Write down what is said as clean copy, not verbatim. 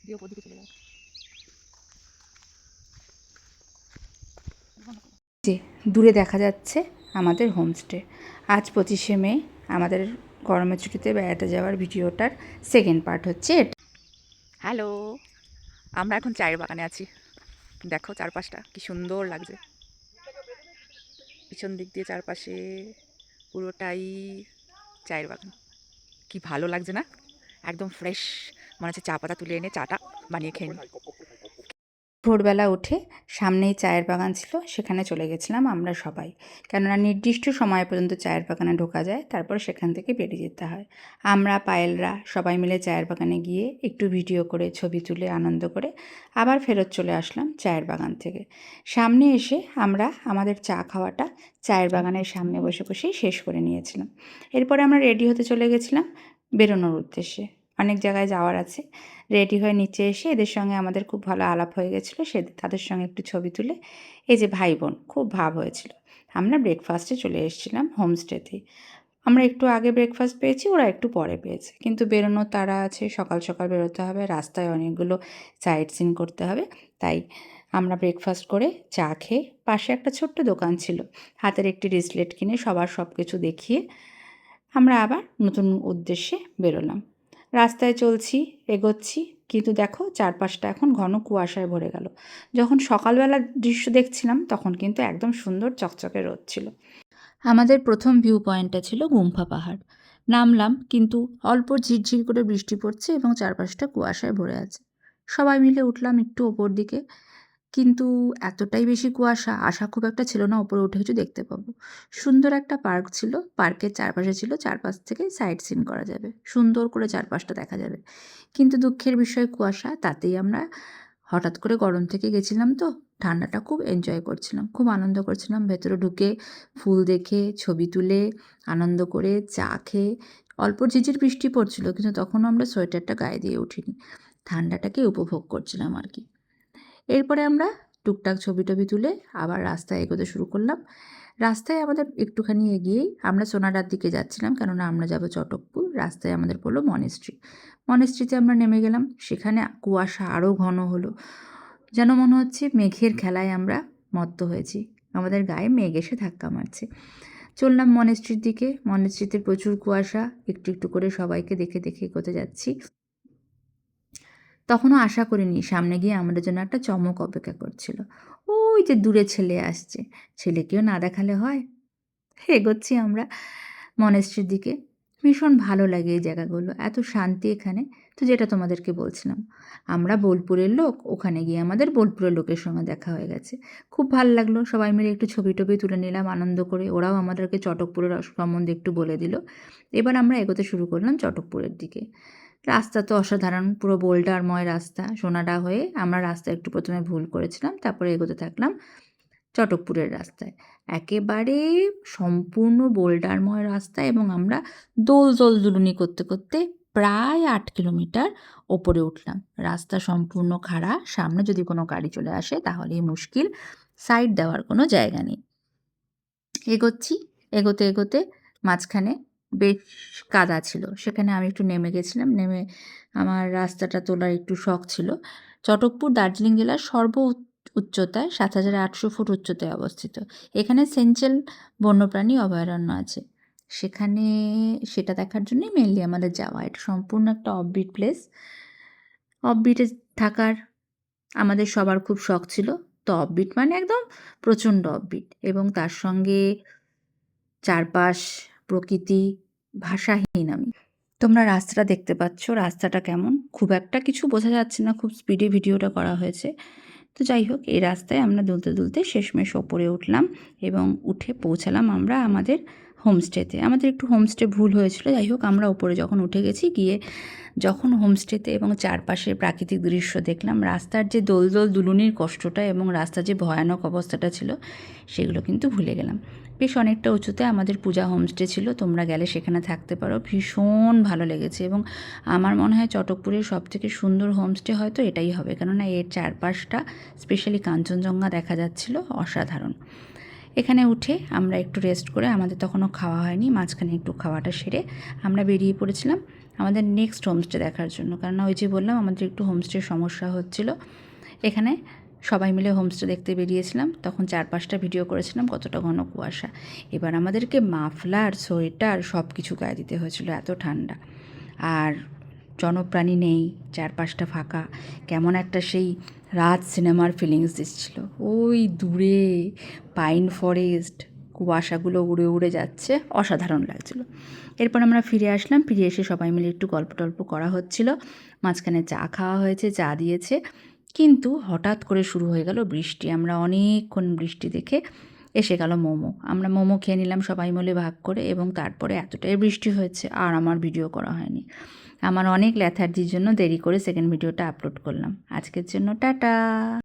দিয়ে ওপর দিকে চলে যাও। যে দূরে দেখা যাচ্ছে আমাদের হোমস্টে। আজ 25শে মে আমাদের গরমের ছুটিতে বেড়াতে যাওয়ার ভিডিওটার সেকেন্ড পার্ট হচ্ছে এটা। হ্যালো, আমরা এখন চায়ের বাগানে আছি। দেখো চারপাশটা কি সুন্দর লাগছে। পিছন দিক দিয়ে চারপাশে পুরোটাই চায়ের বাগান। কি ভালো লাগছে না? একদম ফ্রেশ, মনে হচ্ছে চা পাতা তুলে এনে চাটা বানিয়ে খেয়ে নিই। ভোরবেলা উঠে সামনেই চায়ের বাগান ছিল, সেখানে চলে গেছিলাম আমরা সবাই। কেননা নির্দিষ্ট সময় পর্যন্ত চায়ের বাগানে ঢোকা যায়, তারপর সেখান থেকে বেরিয়ে যেতে হয়। আমরা পায়েলরা সবাই মিলে চায়ের বাগানে গিয়ে একটু ভিডিও করে ছবি তুলে আনন্দ করে আবার ফেরত চলে আসলাম চায়ের বাগান থেকে। সামনে এসে আমরা আমাদের চা খাওয়াটা চায়ের বাগানের সামনে বসে বসেই শেষ করে নিয়েছিলাম। এরপরে আমরা রেডি হতে চলে গেছিলাম বেরোনোর উদ্দেশ্যে। অনেক জায়গায় যাওয়ার আছে। রেডি হয়ে নিচে এসে এদের সঙ্গে আমাদের খুব ভালো আলাপ হয়ে গেছিলো। তাদের সঙ্গে একটু ছবি তুলে, এই যে ভাই বোন, খুব ভাব হয়েছিল। আমরা ব্রেকফাস্টে চলে এসেছিলাম হোমস্টেতেই। আমরা একটু আগে ব্রেকফাস্ট পেয়েছি, ওরা একটু পরে পেয়েছে। কিন্তু বেরোনোর তাড়া আছে, সকাল সকাল বেরোতে হবে, রাস্তায় অনেকগুলো সাইট সিন করতে হবে। তাই আমরা ব্রেকফাস্ট করে চা খেয়ে পাশে একটা ছোট্ট দোকান ছিল, হাতের একটি রিসলেট কিনে সবার সব কিছু দেখিয়ে আমরা আবার নতুন উদ্দেশ্যে বেরোলাম। রাস্তায় চলছি, এগোচ্ছি, কিন্তু দেখো চারপাশটা এখন ঘন কুয়াশায় ভরে গেল। যখন সকালবেলার দৃশ্য দেখছিলাম তখন কিন্তু একদম সুন্দর চকচকে রোদ ছিল। আমাদের প্রথম ভিউ পয়েন্টটা ছিল গুম্ফা পাহাড়। নামলাম, কিন্তু অল্প ঝিরঝির করে বৃষ্টি পড়ছে এবং চারপাশটা কুয়াশায় ভরে আছে। সবাই মিলে উঠলাম একটু ওপর দিকে, কিন্তু এতটাই বেশি কুয়াশা, আশা খুব একটা ছিল না ওপরে উঠে কিছু দেখতে পাবো। সুন্দর একটা পার্ক ছিল, পার্কের চারপাশে ছিল, চারপাশ থেকে সাইট সিন করা যাবে, সুন্দর করে চারপাশটা দেখা যাবে। কিন্তু দুঃখের বিষয় কুয়াশা, তাতেই আমরা হঠাৎ করে গরম থেকে গেছিলাম, তো ঠান্ডাটা খুব এনজয় করছিলাম, খুব আনন্দ করছিলাম। ভেতরে ঢুকে ফুল দেখে, ছবি তুলে, আনন্দ করে, চা খেয়ে। অল্প ঝিঝির বৃষ্টি পড়ছিল, কিন্তু তখনও আমরা সোয়েটারটা গায়ে দিয়ে উঠিনি, ঠান্ডাটাকে উপভোগ করছিলাম আর কি। এরপরে আমরা টুকটাক ছবি টবি তুলে আবার রাস্তায় এগোতে শুরু করলাম। রাস্তায় আমাদের একটুখানি এগিয়েই আমরা সোনাডার দিকে যাচ্ছিলাম, কেননা আমরা যাব চটকপুর। রাস্তায় আমাদের পড়লো মনেস্ট্রি। মনেস্ট্রিতে আমরা নেমে গেলাম। সেখানে কুয়াশা আরও ঘন হলো, যেন মনে হচ্ছে মেঘের খেলায় আমরা মত্ত হয়েছি, আমাদের গায়ে মেঘ এসে ধাক্কা মারছে। চললাম মনেস্ট্রির দিকে। মনেস্ট্রিতে প্রচুর কুয়াশা, একটু একটু করে সবাইকে দেখে দেখে এগোতে যাচ্ছি। তখনও আশা করিনি সামনে গিয়ে আমাদের জন্য একটা চমক অপেক্ষা করছিল। ওই যে দূরে ছেলে আসছে, ছেলেকেও না দেখালে হয়। এগোচ্ছি আমরা মনেস্ট্রির দিকে। ভীষণ ভালো লাগে এই জায়গাগুলো, এত শান্তি এখানে। তো যেটা তোমাদেরকে বলছিলাম, আমরা বোলপুরের লোক, ওখানে গিয়ে আমাদের বোলপুরের লোকের সঙ্গে দেখা হয়ে গেছে। খুব ভালো লাগলো, সবাই মিলে একটু ছবি টবি তুলে নিলাম আনন্দ করে। ওরাও আমাদেরকে চটকপুরের সম্বন্ধে একটু বলে দিল। এবার আমরা এগোতে শুরু করলাম চটকপুরের দিকে। রাস্তা তো অসাধারণ, পুরো বোল্ডারময় রাস্তা। সোনাডা হয়ে আমরা রাস্তা একটু প্রথমে ভুল করেছিলাম, তারপরে এগোতে থাকলাম চটকপুরের রাস্তায়। একেবারে সম্পূর্ণ বোল্ডারময় রাস্তা, এবং আমরা দোল দুলুনি করতে করতে প্রায় 8 কিলোমিটার ওপরে উঠলাম। রাস্তা সম্পূর্ণ খাড়া, সামনে যদি কোনো গাড়ি চলে আসে তাহলেই মুশকিল, সাইড দেওয়ার কোনো জায়গা নেই। এগোচ্ছি, এগোতে এগোতে মাঝখানে বেশ কাদা ছিল, সেখানে আমি একটু নেমে গেছিলাম। নেমে আমার রাস্তাটা তোলার একটু শখ ছিল। চটকপুর দার্জিলিং জেলার উচ্চতায় 7,800 ফুট উচ্চতায় অবস্থিত। এখানে সেঞ্চেল বন্যপ্রাণী অভয়ারণ্য আছে, সেখানে সেটা দেখার জন্যই মেনলি আমাদের যাওয়া। এটা সম্পূর্ণ একটা অফবিট প্লেস। অফবিটে থাকার আমাদের সবার খুব শখ ছিল। তো অফবিট মানে একদম প্রচণ্ড অফবিট, এবং তার সঙ্গে চারপাশ, প্রকৃতি, ভাষাহীন আমি। তোমরা রাস্তাটা দেখতে পাচ্ছ, রাস্তাটা কেমন, খুব একটা কিছু বোঝা যাচ্ছে না, খুব স্পিডে ভিডিওটা করা হয়েছে। তো যাই হোক, এই রাস্তায় আমরা দুলতে দুলতে শেষমেশ ওপরে উঠলাম, এবং উঠে পৌঁছালাম আমরা আমাদের হোমস্টেতে। আমাদের একটু হোমস্টে ভুল হয়েছিল। যাই হোক, আমরা ওপরে যখন উঠে গেছি, গিয়ে যখন হোমস্টেতে এবং চারপাশের প্রাকৃতিক দৃশ্য দেখলাম, রাস্তার যে দোল দুলুনির কষ্টটা এবং রাস্তার যে ভয়ানক অবস্থাটা ছিল, সেগুলো কিন্তু ভুলে গেলাম। বেশ অনেকটা উঁচুতে আমাদের পূজা হোমস্টে ছিল, তোমরা গেলে সেখানে থাকতে পারো। ভীষণ ভালো লেগেছে, এবং আমার মনে হয় চটকপুরের সবথেকে সুন্দর হোমস্টে হয়তো এটাই হবে, কেননা এর চারপাশটা স্পেশালি কাঞ্চনজঙ্ঘা দেখা যাচ্ছিল, অসাধারণ। এখানে উঠে আমরা একটু রেস্ট করে, আমাদের তখনও খাওয়া হয়নি, মাঝখানে একটু খাওয়াটা সেরে আমরা বেরিয়ে পড়েছিলাম আমাদের নেক্সট হোমস্টে দেখার জন্য। কারণ ওই যে বললাম আমাদের একটু হোমস্টের সমস্যা হচ্ছিল। এখানে সবাই মিলে হোমস্টে দেখতে বেরিয়েছিলাম, তখন 4-5টা ভিডিও করেছিলাম কতটা ঘন কুয়াশা। এবার আমাদেরকে মাফলার, সোয়েটার সব কিছু গায়ে দিতে হয়েছিল, এত ঠান্ডা। আর জনপ্রাণী নেই, চারপাশটা ফাঁকা, কেমন একটা সেই রাত সিনেমার ফিলিংস দিচ্ছিল। ওই দূরে পাইন ফরেস্ট, কুয়াশাগুলো উড়ে উড়ে যাচ্ছে, অসাধারণ লাগছিল। এরপর আমরা ফিরে আসলাম, ফিরে এসে সবাই মিলে একটু গল্প টল্প করা হচ্ছিল, মাঝখানে চা খাওয়া হয়েছে, চা দিয়েছে। কিন্তু হঠাৎ করে শুরু হয়ে গেল বৃষ্টি। আমরা অনেকক্ষণ বৃষ্টি দেখে এসে গেল মোমো। আমরা মোমো খেয়ে নিলাম সবাই মিলে ভাগ করে, এবং তারপরে এতটাই বৃষ্টি হয়েছে আর আমার ভিডিও করা হয়নি। আমার অনেক ল্যাথার্জির জন্য দেরি করে সেকেন্ড ভিডিওটা আপলোড করলাম। আজকের জন্য টাটা।